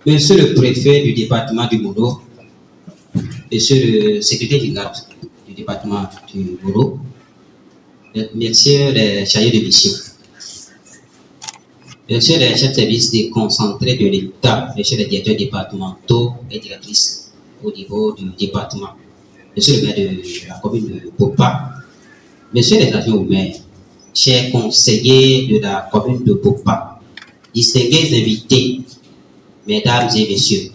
Monsieur le préfet du département du Mono, Monsieur le secrétaire général du département du Mono, Messieurs les chargés de mission, Messieurs les chefs de service déconcentrés de l'État, Messieurs les directeurs départementaux et directrices au niveau du département, Monsieur le maire de la commune de Popa, Messieurs les adjoints au maire, chers conseillers de la commune de Popa, distingués invités, Mesdames et messieurs,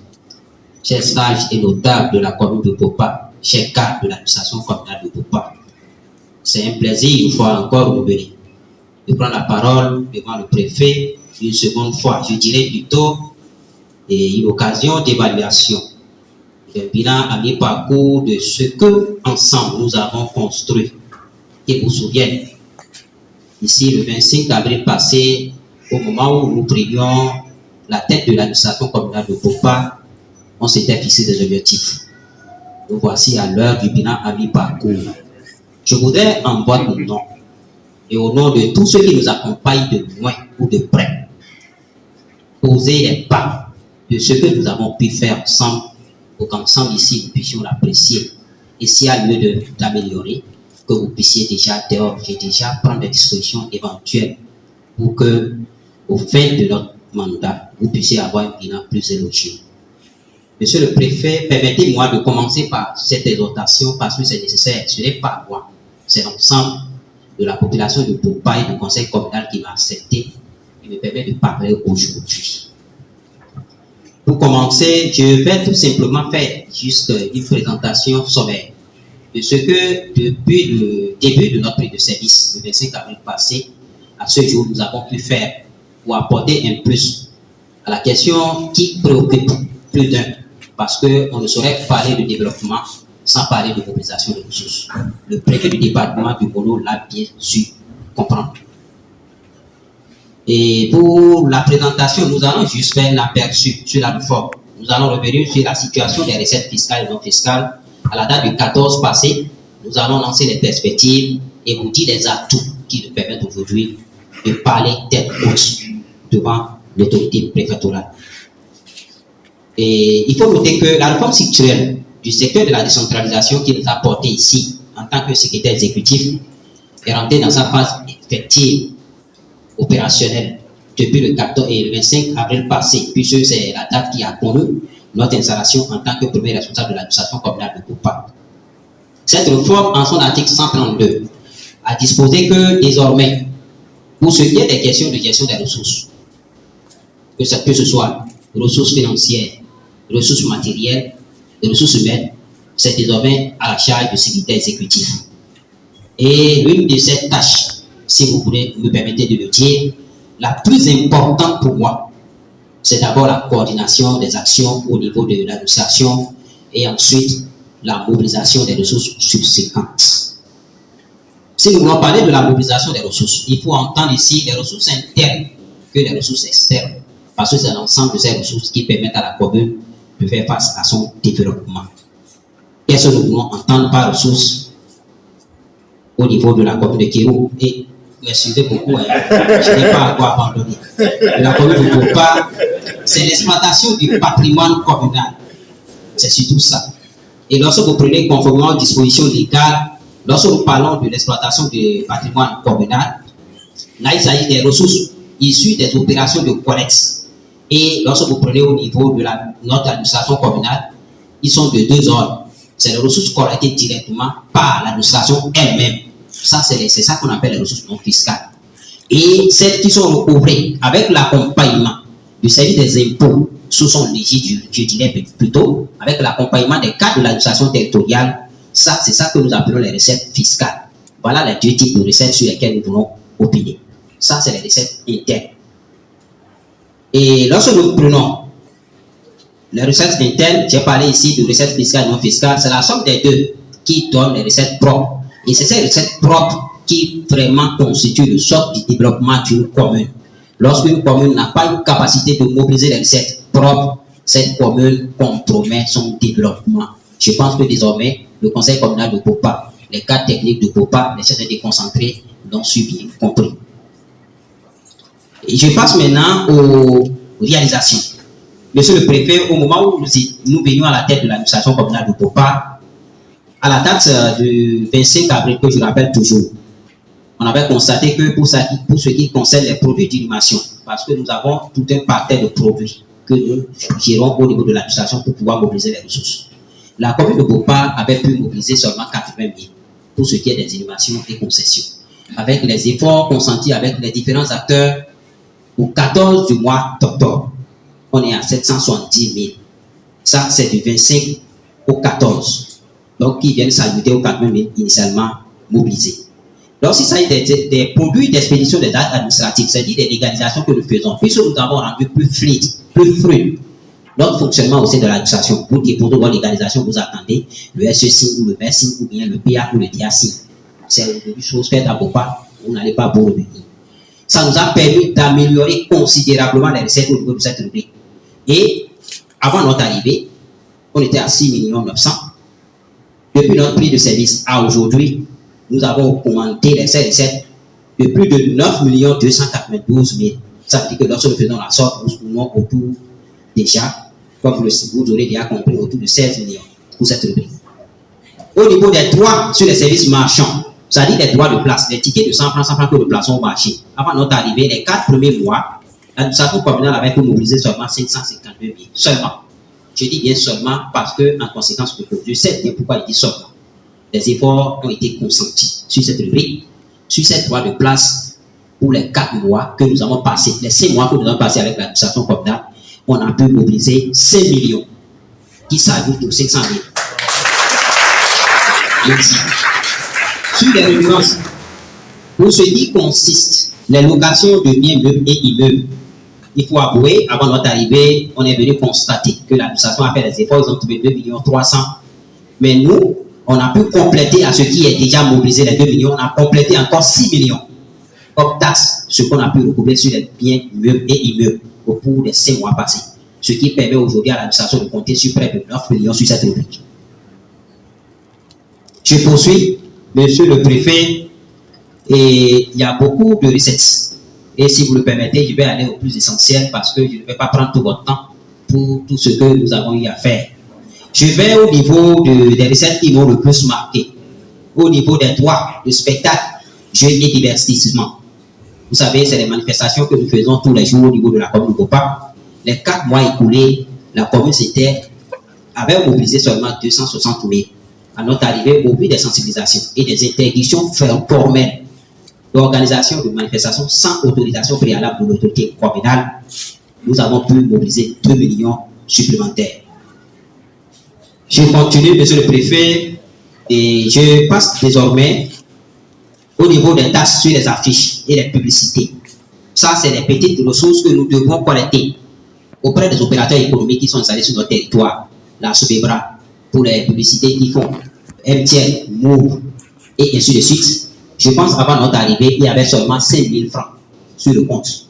chers sages et notables de la commune de Popa, chers cadres de l'administration communale de Popa, c'est un plaisir une fois encore renouvelé de prendre la parole devant le préfet une seconde fois, je dirais plutôt une occasion d'évaluation, d'un bilan à mi-parcours de ce que ensemble nous avons construit. Et vous vous souvenez, ici le 25 avril passé, au moment où nous prenions la tête de l'administration communale de Popa, on s'était fixé des objectifs. Nous voici à l'heure du bilan à mi-parcours. Je voudrais en votre nom et au nom de tous ceux qui nous accompagnent de loin ou de près, poser les pas de ce que nous avons pu faire ensemble pour qu'ensemble ici nous puissions l'apprécier. Et s'il y a lieu d'améliorer, que vous puissiez déjà prendre des dispositions éventuelles pour que, au fin de notre mandat, vous puissiez avoir un bilan plus élogieux. Monsieur le préfet, permettez-moi de commencer par cette exhortation parce que c'est nécessaire. Ce n'est pas moi, c'est l'ensemble de la population de Popa et du conseil communal qui m'a accepté et me permet de parler aujourd'hui. Pour commencer, je vais tout simplement faire juste une présentation sommaire de ce que depuis le début de notre prise de service, le 25 avril passé, à ce jour, nous avons pu faire pour apporter un plus à la question qui préoccupe plus d'un, parce qu'on ne saurait parler de développement sans parler de mobilisation de ressources. Le préfet du département du Mono l'a bien su comprendre. Et pour la présentation, nous allons juste faire un aperçu sur la réforme. Nous allons revenir sur la situation des recettes fiscales et non fiscales. À la date du 14 passé, nous allons lancer les perspectives et vous dire les atouts qui nous permettent aujourd'hui de parler tête haute devant l'autorité préfectorale. Et il faut noter que la réforme structurelle du secteur de la décentralisation qui nous a porté ici en tant que secrétaire exécutif est rentrée dans sa phase effective opérationnelle depuis le 14 et le 25 avril passé, puisque c'est la date qui a connu notre installation en tant que premier responsable de l'administration communale de Popa. Cette réforme, en son article 132, a disposé que désormais, pour ce qui est des questions de gestion des ressources, que ce soit ressources financières, ressources matérielles, et ressources humaines, c'est désormais à la charge du secrétaire exécutif. Et l'une de ces tâches, si vous voulez me permettez de le dire, la plus importante pour moi, c'est d'abord la coordination des actions au niveau de l'administration et ensuite la mobilisation des ressources subséquentes. Si nous voulons parler de la mobilisation des ressources, il faut entendre ici les ressources internes que les ressources externes, parce que c'est l'ensemble de ces ressources qui permettent à la commune de faire face à son développement. Qu'est-ce que nous voulons entendre par ressources au niveau de la commune de Kérou? Et me suivez beaucoup, je n'ai pas encore abandonné. La commune de Popa, c'est l'exploitation du patrimoine communal. C'est surtout ça. Et lorsque vous prenez conformément aux dispositions légales, lorsque nous parlons de l'exploitation du patrimoine communal, là il s'agit des ressources issues des opérations de collecte. Et lorsque vous prenez au niveau de notre administration communale, ils sont de deux ordres. C'est les ressources collectées directement par l'administration elle-même. Ça, c'est ça qu'on appelle les ressources non fiscales. Et celles qui sont recouvrées avec l'accompagnement du service des impôts sous son légit, je dirais plutôt, avec l'accompagnement des cadres de l'administration territoriale, ça, c'est ça que nous appelons les recettes fiscales. Voilà les deux types de recettes sur lesquelles nous voulons opiner. Ça, c'est les recettes internes. Et lorsque nous prenons les recettes internes, j'ai parlé ici de recettes fiscales et non fiscales, c'est la somme des deux qui donne les recettes propres. Et c'est ces recettes propres qui vraiment constituent le socle du développement d'une commune. Lorsqu'une commune n'a pas une capacité de mobiliser les recettes propres, cette commune compromet son développement. Je pense que désormais, le conseil communal de Popa, les cadres techniques de Popa, les chefs déconcentrés l'ont bien compris. Et je passe maintenant aux réalisations. Monsieur le préfet, au moment où nous venions à la tête de l'administration communale de Bopa, à la date du 25 avril, que je rappelle toujours, on avait constaté que pour ce qui concerne les produits d'inhumation, parce que nous avons tout un parterre de produits que nous gérons au niveau de l'administration pour pouvoir mobiliser les ressources. La commune de Bopa avait pu mobiliser seulement 80 000 pour ce qui est des inhumations et concessions. Avec les efforts consentis avec les différents acteurs, au 14 du mois d'octobre, on est à 770 000. Ça, c'est du 25 au 14. Donc, qui viennent s'ajouter aux 80 000 initialement mobilisés. Donc, s'il s'agit des produits d'expédition des actes administratifs, c'est-à-dire des légalisations que nous faisons, puisque nous avons rendu plus fluide notre fonctionnement au sein de l'administration. Pour déposer votre légalisation, vous attendez le SEC ou le MERSIN ou bien le PA ou le DACI. C'est une chose faite à Bopa, vous n'allez pas vous revenir. Ça nous a permis d'améliorer considérablement les recettes au niveau de cette rubrique. Et avant notre arrivée, on était à 6 900 000. Depuis notre prix de service à aujourd'hui, nous avons augmenté les recettes de plus de 9 292 000. Ça veut dire que lorsque nous faisons la sorte, nous tournons autour déjà, comme vous aurez déjà compris, autour de 16 millions pour cette rubrique. Au niveau des droits sur les services marchands, c'est-à-dire les droits de place, les tickets de 100 francs que nous plaçons au marché. Avant notre arrivée, les 4 premiers mois, l'administration communale avait pu mobiliser seulement 552 000. Seulement. Je dis bien seulement parce que, en conséquence, je sais bien pourquoi il dit seulement. Les efforts ont été consentis sur cette rubrique, sur ces droits de place pour les 4 mois que nous avons passés, les 5 mois que nous avons passés avec l'administration communale. On a pu mobiliser 5 millions qui s'ajoutent aux 500 000. Merci. Sur les redevances, pour ce qui consiste les locations de biens meubles et immeubles, il faut avouer, avant notre arrivée, on est venu constater que l'administration a fait des efforts, ils ont trouvé 2 300 000. Mais nous, on a pu compléter à ce qui est déjà mobilisé, les 2 millions, on a complété encore 6 millions comme taxe, ce qu'on a pu recouvrer sur les biens meubles et immeubles au cours des 5 mois passés. Ce qui permet aujourd'hui à l'administration de compter sur près de 9 millions sur cette rubrique. Je poursuis, monsieur le préfet, et il y a beaucoup de recettes. Et si vous le permettez, je vais aller au plus essentiel parce que je ne vais pas prendre tout votre temps pour tout ce que nous avons eu à faire. Je vais au niveau des recettes qui m'ont le plus marqué, au niveau des droits de spectacle, jeux et divertissement. Vous savez, c'est les manifestations que nous faisons tous les jours au niveau de la commune de Bopa. Les 4 mois écoulés, la commune avait mobilisé seulement 260 000. À notre arrivée, au vu des sensibilisations et des interdictions formelles d'organisation de manifestations sans autorisation préalable de l'autorité communale, nous avons pu mobiliser 2 millions supplémentaires. Je continue, monsieur le préfet, et je passe désormais au niveau des taxes sur les affiches et les publicités. Ça, c'est les petites ressources que nous devons collecter auprès des opérateurs économiques qui sont installés sur notre territoire. La Subebra, pour les publicités qu'ils font, MTN, Move, et ainsi de suite. Je pense qu'avant notre arrivée, il y avait seulement 5 000 francs sur le compte.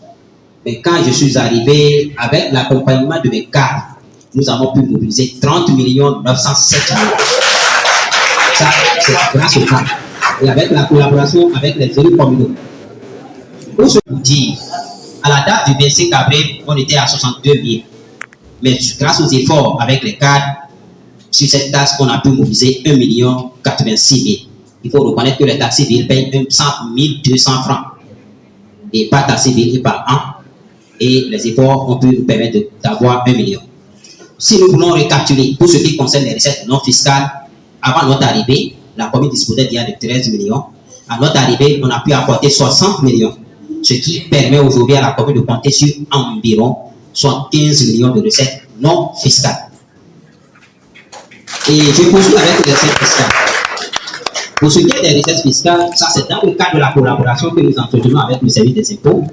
Mais quand je suis arrivé, avec l'accompagnement de mes cadres, nous avons pu mobiliser 30 907 000. Ça, c'est grâce au cadre. Et avec la collaboration avec les élus communaux. Pour ce vous dire, à la date du 25 avril, on était à 62 000. Mais grâce aux efforts avec les cadres, sur cette taxe, on a pu mobiliser 1 086 000. Il faut reconnaître que les taxis villes payent 1 200 francs. Et pas taxis villes par an. Et les efforts ont pu nous permettre d'avoir 1 million. Si nous voulons récapituler pour ce qui concerne les recettes non fiscales, avant notre arrivée, la commune disposait déjà de 13 millions. À notre arrivée, on a pu apporter 60 millions. Ce qui permet aujourd'hui à la commune de compter sur environ 75 millions de recettes non fiscales. Et je poursuis avec les recettes fiscales. Pour ce qui est des recettes fiscales, ça c'est dans le cadre de la collaboration que nous entretenons avec le service des impôts,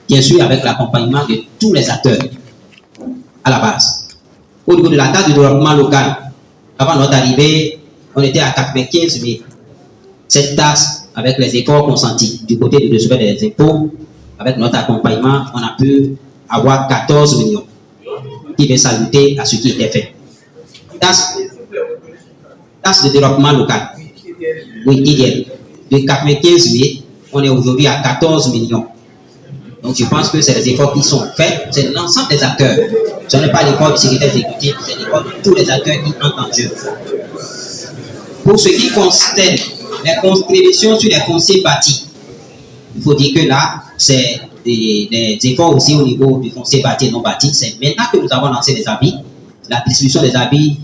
bien sûr avec l'accompagnement de tous les acteurs à la base. Au niveau de la taxe de développement local, avant notre arrivée, on était à 95 000. Cette taxe, avec les efforts consentis du côté de recevoir des impôts, avec notre accompagnement, on a pu avoir 14 millions qui vient s'ajouter à ce qui était fait. Taxe de développement local. Oui, de 95 000, on est aujourd'hui à 14 millions. Donc, Donc je pense que c'est les efforts qui sont faits, c'est l'ensemble des acteurs. Ce n'est pas l'effort du secrétaire exécutif, c'est l'effort de tous les acteurs qui entrent en jeu. Pour ce qui concerne les contributions sur les fonciers bâtis, il faut dire que là, c'est des efforts aussi au niveau du foncier bâti et non bâti. C'est maintenant que nous avons lancé les habits, la distribution des habits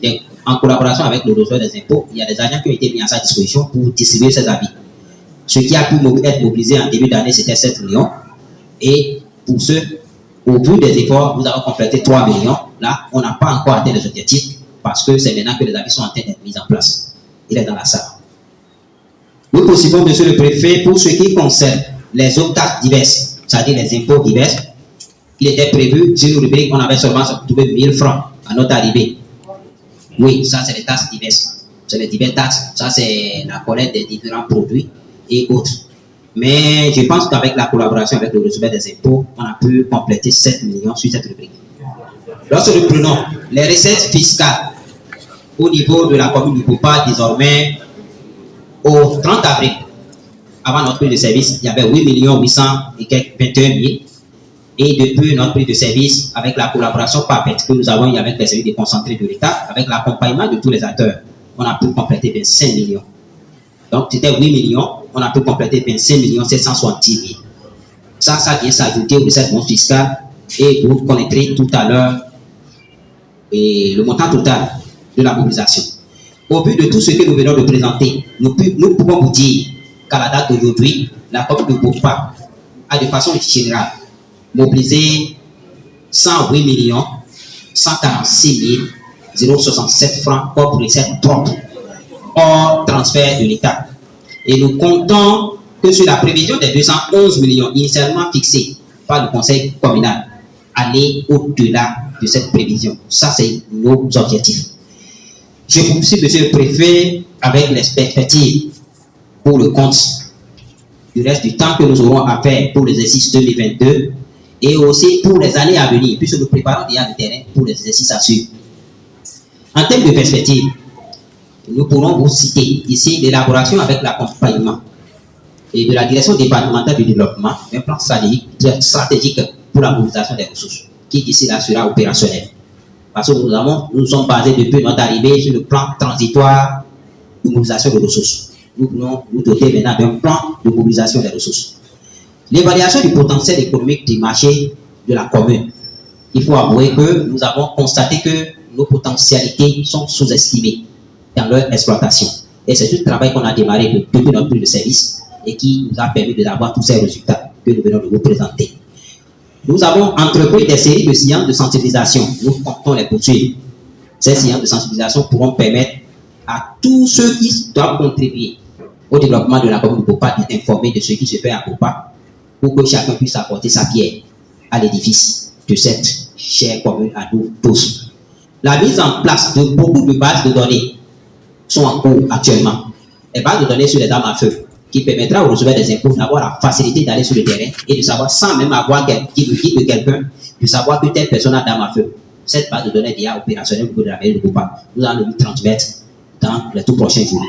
en collaboration avec le receveur des impôts. Il y a des agents qui ont été mis à sa disposition pour distribuer ces habits. Ce qui a pu être mobilisé en début d'année, c'était 7 millions. Et pour ceux, au bout des efforts, nous avons complété 3 millions. Là, on n'a pas encore atteint les objectifs parce que c'est maintenant que les habits sont en train d'être mis en place. Il est dans la salle. Nous poursuivons, monsieur le préfet, pour ce qui concerne les autres taxes diverses, c'est-à-dire les impôts divers. Il était prévu, sur une rubrique, on avait seulement trouvé 1000 francs à notre arrivée. Oui, ça c'est les taxes diverses. C'est les diverses taxes. Ça c'est la collecte des différents produits et autres. Mais je pense qu'avec la collaboration avec le receveur des impôts, on a pu compléter 7 millions sur cette rubrique. Lorsque nous prenons les recettes fiscales au niveau de la commune du Bopa, désormais, au 30 avril, avant notre prix de service, il y avait 8 821 000. Et depuis notre prix de service, avec la collaboration parfaite que nous avons eu avec les services déconcentrés de l'État, avec l'accompagnement de tous les acteurs, on a pu compléter 25 millions. Donc, c'était 8 millions, on a pu compléter 25 770 000. Ça vient s'ajouter aux recettes fiscales et vous connaîtrez tout à l'heure le montant total de la mobilisation. Au vu de tout ce que nous venons de présenter, nous pouvons vous dire qu'à la date d'aujourd'hui, la commune de Bopa a de façon générale mobilisé 108 146 067 francs pour recettes propres hors transfert de l'État. Et nous comptons que sur la prévision des 211 millions initialement fixés par le conseil communal, aller au-delà de cette prévision. Ça, c'est nos objectifs. Je poursuis, monsieur le préfet, avec les perspectives pour le compte du reste du temps que nous aurons à faire pour l'exercice 2022 et aussi pour les années à venir, puisque nous préparons déjà le terrain pour les exercices à suivre. En termes de perspective, nous pourrons vous citer ici l'élaboration avec l'accompagnement et de la direction départementale du développement, un plan stratégique pour la mobilisation des ressources, qui d'ici là sera opérationnel. Parce que nous sommes basés depuis notre arrivée sur le plan transitoire de mobilisation des ressources. Nous voulons nous doter maintenant d'un plan de mobilisation des ressources. L'évaluation du potentiel économique du marché de la commune. Il faut avouer que nous avons constaté que nos potentialités sont sous-estimées dans leur exploitation. Et c'est tout le travail qu'on a démarré depuis notre prix de service et qui nous a permis d'avoir tous ces résultats que nous venons de vous présenter. Nous avons entrepris des séries de séances de sensibilisation. Nous comptons les poursuivre. Ces séances de sensibilisation pourront permettre à tous ceux qui doivent contribuer au développement de la commune de Bopa d'être informés de ce qui se fait à Bopa pour que chacun puisse apporter sa pierre à l'édifice de cette chère commune à nous tous. La mise en place de beaucoup de bases de données sont en cours actuellement. Les bases de données sur les armes à feu qui permettra aux receveurs des impôts d'avoir la facilité d'aller sur le terrain et de savoir, sans même avoir le guide de quelqu'un, de savoir que telle personne a d'armes à feu. Cette base de données est déjà opérationnelle au niveau de la mairie de Bopa. Nous allons lui transmettre dans les tout prochains jours.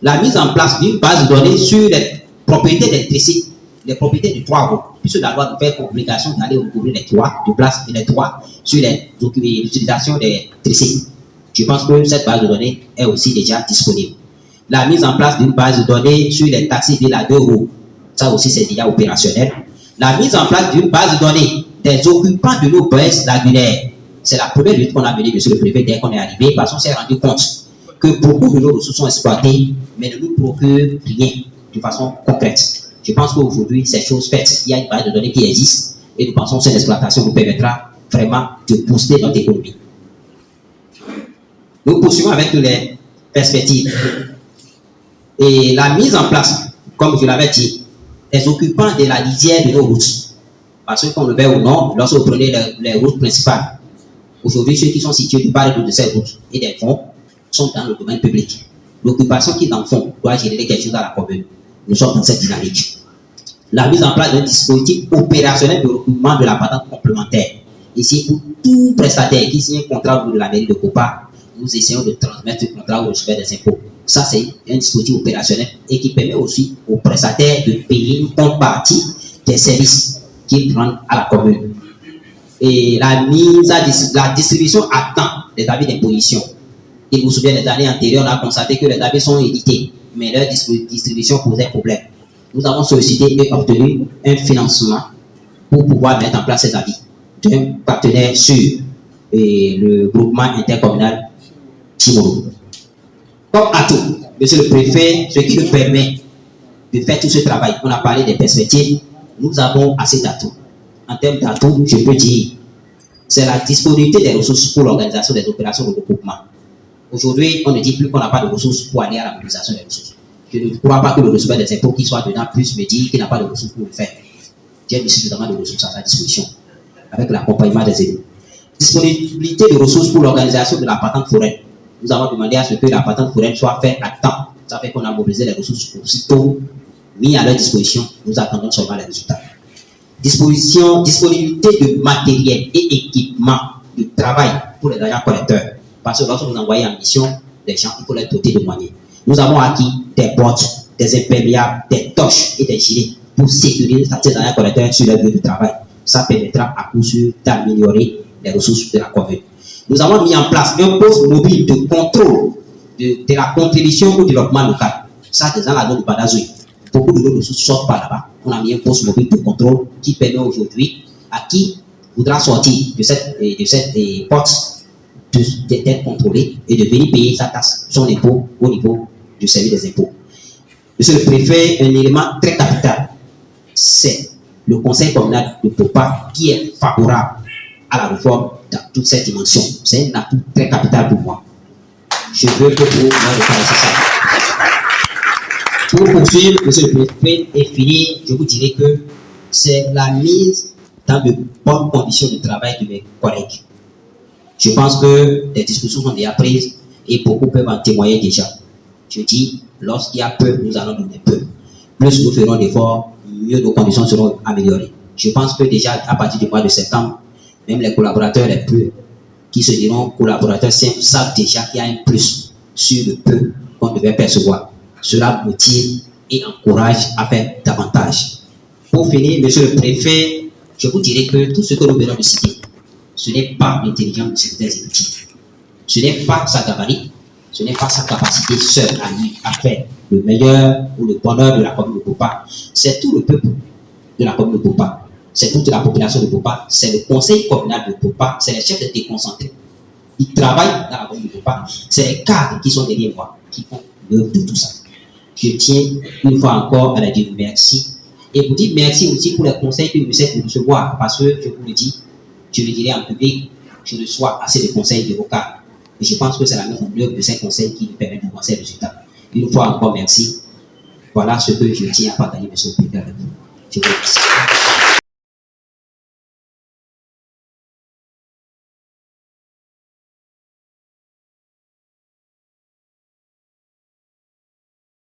La mise en place d'une base de données sur les propriétés d'électricité, les propriétés du toit, puisque d'abord nous faire obligation d'aller recouvrir les toits, de place les toits sur l'utilisation d'électricité. Je pense que cette base de données est aussi déjà disponible. La mise en place d'une base de données sur les taxis villes à 2 roues, ça aussi c'est déjà opérationnel. La mise en place d'une base de données des occupants de nos baisses lagunaires, c'est la première lutte qu'on a menée, monsieur le préfet, dès qu'on est arrivé, parce qu'on s'est rendu compte que beaucoup de nos ressources sont exploitées, mais ne nous procurent rien de façon concrète. Je pense qu'aujourd'hui, c'est chose faite. Il y a une base de données qui existe et nous pensons que cette exploitation nous permettra vraiment de booster notre économie. Nous poursuivons avec les perspectives. Et la mise en place, comme je l'avais dit, des occupants de la lisière de nos routes. Parce qu'on le veuille ou non, lorsque vous prenez les routes principales, aujourd'hui, ceux qui sont situés du part et d'autre de ces routes et des fonds sont dans le domaine public. L'occupation qu'ils en font doit générer quelque chose à la commune. Nous sommes dans cette dynamique. La mise en place d'un dispositif opérationnel de recrutement de la patente complémentaire. Ici, pour tout prestataire qui signe un contrat de la mairie de Bopa, nous essayons de transmettre ce contrat au receveur des impôts. Ça, c'est un dispositif opérationnel et qui permet aussi aux prestataires de payer une bonne partie des services qu'ils rendent à la commune. Et la distribution à temps des avis d'imposition. Il vous souvient des années antérieures, on a constaté que les avis sont édités, mais leur distribution posait problème. Nous avons sollicité et obtenu un financement pour pouvoir mettre en place ces avis d'un partenaire sur le groupement intercommunal Timoro. Comme atout, monsieur le préfet, ce qui nous permet de faire tout ce travail, on a parlé des perspectives, nous avons assez d'atouts. En termes d'atouts, je peux dire, c'est la disponibilité des ressources pour l'organisation des opérations de regroupement. Aujourd'hui, on ne dit plus qu'on n'a pas de ressources pour aller à la mobilisation des ressources. Je ne crois pas que le receveur des impôts qui soit dedans puisse me dire qu'il n'a pas de ressources pour le faire. J'ai suffisamment de ressources à sa disposition, avec l'accompagnement des élus. Disponibilité de ressources pour l'organisation de la patente foraine. Nous avons demandé à ce que la patente foraine soit faite à temps. Ça fait qu'on a mobilisé les ressources aussitôt mis à leur disposition. Nous attendons seulement les résultats. Disponibilité de matériel et équipement de travail pour les agents collecteurs. Parce que lorsque vous envoyez en mission des gens, il faut les doter de moyens. Nous avons acquis des bottes, des imperméables, des torches et des gilets pour sécuriser ces agents collecteurs sur leur lieu de travail. Ça permettra à coup sûr d'améliorer les ressources de la commune. Nous avons mis en place un poste mobile de contrôle de la contribution au développement local. Ça, c'est dans la zone de Badazoui. Beaucoup de nos ressources sortent par là-bas. On a mis un poste mobile de contrôle qui permet aujourd'hui à qui voudra sortir de cette porte d'être contrôlé et de venir payer sa taxe, son impôt au niveau du service des impôts. Monsieur le préfet, un élément très capital, c'est le conseil communal de Popa qui est favorable à la réforme dans toute cette dimension. C'est un atout très capital pour moi. Je veux que vous me reconnaissez ça. Pour poursuivre, monsieur le préfet, et finir, je vous dirai que c'est la mise dans de bonnes conditions de travail de mes collègues. Je pense que les discussions sont déjà prises et beaucoup peuvent en témoigner déjà. Je dis, lorsqu'il y a peu, nous allons donner peu. Plus nous ferons d'efforts, mieux nos conditions seront améliorées. Je pense que déjà à partir du mois de septembre, même les collaborateurs les plus qui se diront collaborateurs simples savent déjà qu'il y a un plus sur le peu qu'on devait percevoir. Cela motive et encourage à faire davantage. Pour finir, monsieur le préfet, je vous dirai que tout ce que nous venons de citer, ce n'est pas l'intelligence du secrétaire exécutif. Ce n'est pas sa gabarit, ce n'est pas sa capacité seule à lui à faire le meilleur ou le bonheur de la commune de Popa. C'est tout le peuple de la commune de Popa. C'est toute la population de Popa. C'est le conseil communal de Popa. C'est les chefs de déconcentrés. Ils travaillent dans la commune de Popa. C'est les cadres qui sont derrière moi qui font l'œuvre de tout ça. Je tiens une fois encore à leur dire merci. Et vous dites merci aussi pour les conseils que vous êtes de recevoir. Parce que je vous le dis, je le dirai en public, je reçois assez de conseils de vos cadres. Et je pense que c'est la mise en œuvre de ces conseils qui nous permet d'avancer les résultats. Une fois encore, merci. Voilà ce que je tiens à partager, monsieur le président. Je vous remercie.